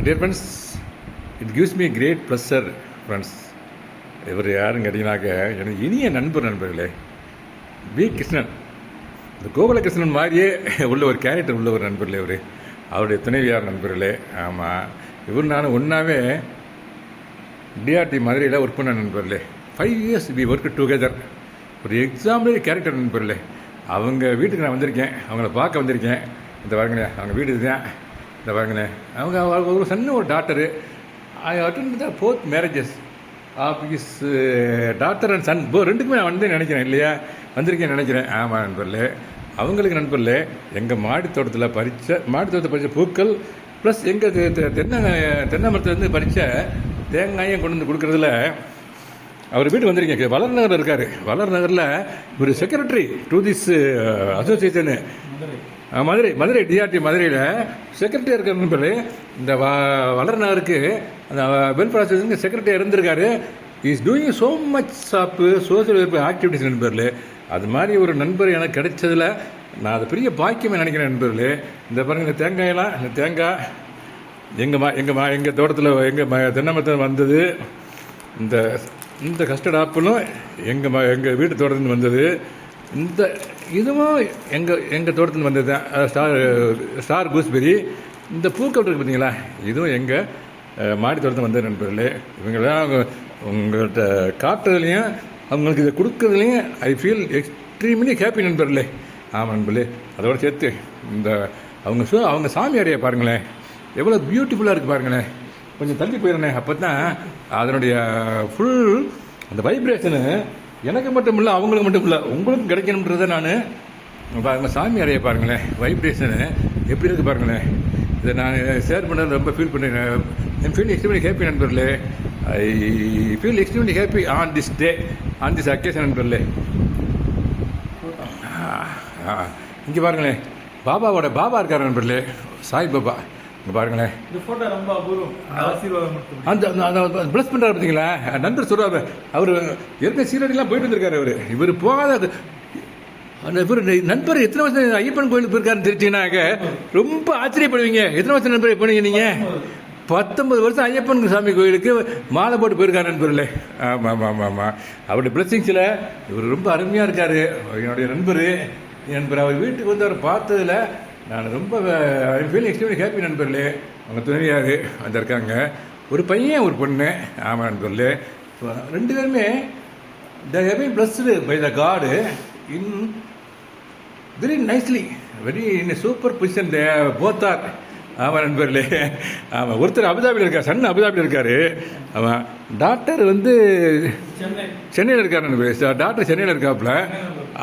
Dear friends, it gives me great pleasure friends. இவர் யாருன்னு கேட்டிங்கனாக்க எனக்கு இனிய நண்பர்களே வி கிருஷ்ணன். இந்த கோகுலகிருஷ்ணன் மாதிரியே உள்ள ஒரு கேரக்டர் உள்ள ஒரு நண்பர்களே இவர். அவருடைய துணைவியார் நண்பர்களே. ஆமாம், இவர் நானும் ஒன்றாவே டிஆர்டி மதுரையில் ஒர்க் பண்ண நண்பர்களே. 5 years வி ஒர்க் டுகெதர். ஒரு எக்ஸாம்பிள் கேரக்டர் நண்பர்களே. அவங்க வீட்டுக்கு நான் வந்திருக்கேன், அவங்கள பார்க்க வந்திருக்கேன். இந்த பாருங்களே, அவங்க வீடு இதுதான். இந்த பாருங்களே, அவங்க ஒரு சின்ன ஒரு doctor. I attend the 4th marriages of his doctor and son. ரெண்டுக்குமே நான் வந்து நினைக்கிறேன் இல்லையா, வந்திருக்கேன் நினைக்கிறேன். ஆமாம் நண்பர்களே, அவங்களுக்கு நண்பர்களே எங்கள் மாடித்தோட்டத்தில் பறித்த பூக்கள் ப்ளஸ் எங்கள் தென்னை மரத்துலேருந்து பறித்த தேங்காயும் கொண்டு வந்து கொடுக்குறதுல அவர் வீடு வந்திருக்கேன். வளர் நகரில் இருக்கார். வளர் நகரில் ஒரு secretary to this association Madurai TRT மதுரையில் செக்ரட்டரியாக இருக்கார் நண்பர். இந்த வளர் நகருக்கு அந்த வெல்ஃபேர் அசோசியேஷனுக்கு செக்ரட்டரியாக இருந்திருக்காரு. Is doing so much of social welfare activities நண்பர்களே. அது மாதிரி ஒரு நண்பர் எனக்கு கிடைச்சதில் நான் அது பெரிய பாக்கியமாக நினைக்கிறேன் நண்பர்களே. இந்த பாருங்கள், இந்த தேங்காயெல்லாம், இந்த தேங்காய் எங்கள் தோட்டத்தில் தென்னை மரத்தில் வந்தது. இந்த கஸ்டர்ட் ஆப்பிளும் எங்கள் வீட்டு தோட்டத்துலேருந்து வந்தது. இதுவும் எங்கள் தோட்டத்துலேருந்து வந்தது தான். Star gooseberry. இந்த பூக்கள் இருக்குது பார்த்தீங்களா, இதுவும் எங்கள் மாடி தோட்டத்தில் வந்தது நண்பர்களே. இவங்களாம் உங்கள்கிட்ட காட்டுறதுலையும் அவங்களுக்கு இதை கொடுக்குறதுலையும் ஐ ஃபீல் எக்ஸ்ட்ரீம்லி ஹாப்பி நண்பர்களே. ஆமாம் நண்பர்களே, அதோடு சேர்த்து அவங்க சாமியாரையை பாருங்களேன், எவ்வளோ பியூட்டிஃபுல்லாக இருக்குது பாருங்களேன். கொஞ்சம் தள்ளி போயிடுறேன், அப்போ தான் அதனுடைய ஃபுல் அந்த வைப்ரேஷனு எனக்கு மட்டும் இல்லை, அவங்களுக்கு மட்டும் இல்லை, உங்களுக்கும் கிடைக்கணுன்றதை நான் பாருங்கள். சாமி அறையை பாருங்களேன், வைப்ரேஷனு எப்படி இருக்குது பாருங்களேன். இதை நான் ஷேர் பண்ணுறது ரொம்ப ஃபீல் பண்ணுறேன். ஐ ஃபீல் எக்ஸ்ட்ரீம்லி ஹாப்பி நண்பர்களே. I feel extremely happy on this day, on this occasion நண்பர்களே. இங்கே பாருங்களேன், பாபா இருக்கார் நண்பர்களே, சாய் பாபா. இங்கே பாருங்களேன், அந்த ப்ளஸ் பண்ணுறாரு பார்த்தீங்களா நண்பர் சொல்கிறாரு. அவர் ஏற்கனவே சீரடிலாம் போயிட்டு வந்திருக்காரு. இவர் போகாத இவர் நண்பர் எத்தனை வருஷம் ஐயப்பன் கோயிலுக்கு போயிருக்காருன்னு தெரிஞ்சிங்கன்னாக்க ரொம்ப ஆச்சரியப்படுவீங்க. எத்தனை வருஷம் நண்பர் போனீங்க நீங்கள்? 19 வருஷம் ஐயப்பன் சாமி கோயிலுக்கு மாலை போட்டு போயிருக்காரு நண்பர்களே. ஆமாம், அவருடைய பிளஸிங்ஸில் இவர் ரொம்ப அருமையாக இருக்கார். என்னுடைய நண்பர் அவர் வீட்டுக்கு வந்து அவர் பார்த்ததில் நான் ரொம்ப ஐ ஃபீல் எக்ஸ்ட்ரீம்லி ஹாப்பி நண்பர்களே. அவங்க துணைவியாக வந்திருக்காங்க, ஒரு பையன் ஒரு பொண்ணு. ஆமாம் நண்பர்களே, 2 பேருமே they have been blessed by the God in very nicely, very in a super position they both are. ஆமாம் நண்பர்களே. ஆமாம், ஒருத்தர் அபுதாபியில் இருக்கார், சன் அபுதாபியில் இருக்கார். ஆமாம், டாக்டர் வந்து சென்னையில் இருக்கார் நண்பர். டாக்டர் சென்னையில் இருக்காப்புல.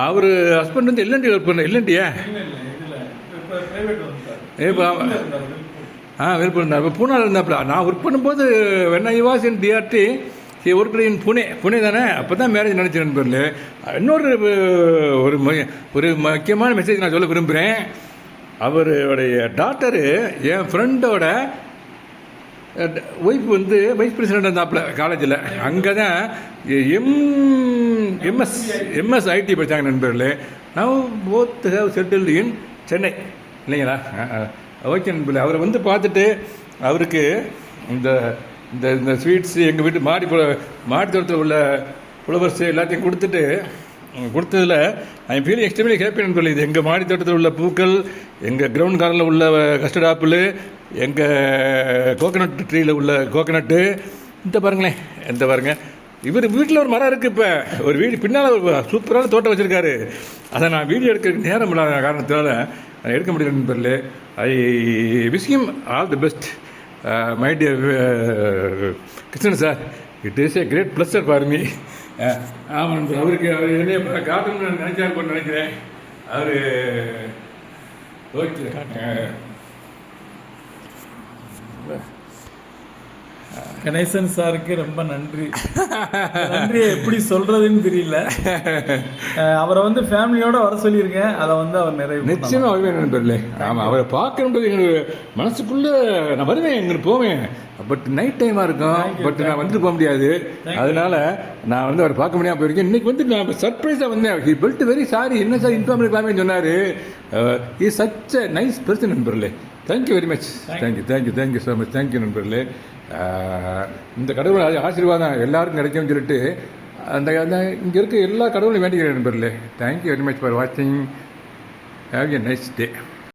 அவர் ஹஸ்பண்ட் வந்து எல்என்டி ஒர்க் பண்ண. எல்என்டியா விருப்பம் இருந்தார். இப்போ பூனாவில் இருந்தாப்புல. நான் ஒர்க் பண்ணும்போது when I was in DRT, he worked in Pune தானே. அப்போ தான் மேரேஜ் நினச்ச நண்பர்களே. இன்னொரு ஒரு முக்கியமான மெசேஜ் நான் சொல்ல விரும்புகிறேன். அவருடைய டாக்டரு என் ஃப்ரெண்டோட ஒய்ஃப் வந்து வைஸ் பிரசிடெண்ட் இருந்தாப்புல காலேஜில். அங்கே தான் எம்எஸ் ஐடி படித்தாங்க நண்பர்களே. Now both have settled in Chennai இல்லைங்களா? ஓகே நண்பர்களே, அவரை வந்து பார்த்துட்டு அவருக்கு இந்த ஸ்வீட்ஸு எங்கள் வீட்டு மாடி தோட்டத்தில் உள்ள ஃப்ளவர்ஸு எல்லாத்தையும் கொடுத்ததில் I am feeling extremely happy நண்பர்களே. இது எங்கள் மாடி தோட்டத்தில் உள்ள பூக்கள், எங்கள் கிரவுண்ட் காரில் உள்ள கஸ்டர்ட் ஆப்பிள், எங்கள் கோகனட் ட்ரீயில் உள்ள கோகனட்டு. பாருங்களேன், பாருங்கள், இவர் வீட்டில் ஒரு மரம் இருக்குது. இப்போ ஒரு வீடு பின்னால் ஒரு சூப்பரான தோட்டம் வச்சுருக்காரு. அதை நான் வீடியோ எடுக்க நேரம் இல்லாத காரணத்தினால நான் எடுக்க முடியல நண்பர்களே. I wish him all the best my dear Krishnan sir. It is a great pleasure for me. ஆமாம் நண்பர், அவர் என்ன காட்டணும்னு நினைக்கிறேன். அவர் ஓகே கணேசன் சாருக்கு ரொம்ப நன்றி. நன்றியை எப்படி சொல்றதுன்னு தெரியல. அவரை வந்து ஃபேமிலியோட வர சொல்லியிருக்கேன். அதை வந்து அவர் நிறைய நிச்சயமாக வருவேன் நண்பர்களே. ஆமாம், அவரை பார்க்கணுன்றது எங்களுக்கு மனசுக்குள்ளே நான் வருவேன், எங்களுக்கு போவேன். பட் நைட் டைமாக இருக்கும். பட் நான் வந்துட்டு போக முடியாது. அதனால நான் வந்து அவரை பார்க்க முடியாமல் போயிருக்கேன். இன்றைக்கி வந்து நான் சர்ப்ரைஸாக வந்தேன். ஹி பெல்ட் வெரி சாரி, என்ன சார் இன்ஃபார்ம் இருக்கலாமே சொன்னார். Is such a nice person நண்பர்களே. Thank you very much. Thank you so much. Thank you நண்பர்களே. இந்த கடவுள் ஆசீர்வாதம் எல்லாருக்கும் கிடைக்கும்னு சொல்லிட்டு அந்த இங்கே இருக்க எல்லா கடவுளையும் வேண்டிக்கிறேன் நண்பர்களே. தேங்க்யூ வெரி மச் ஃபார் வாட்சிங். Have a nice day.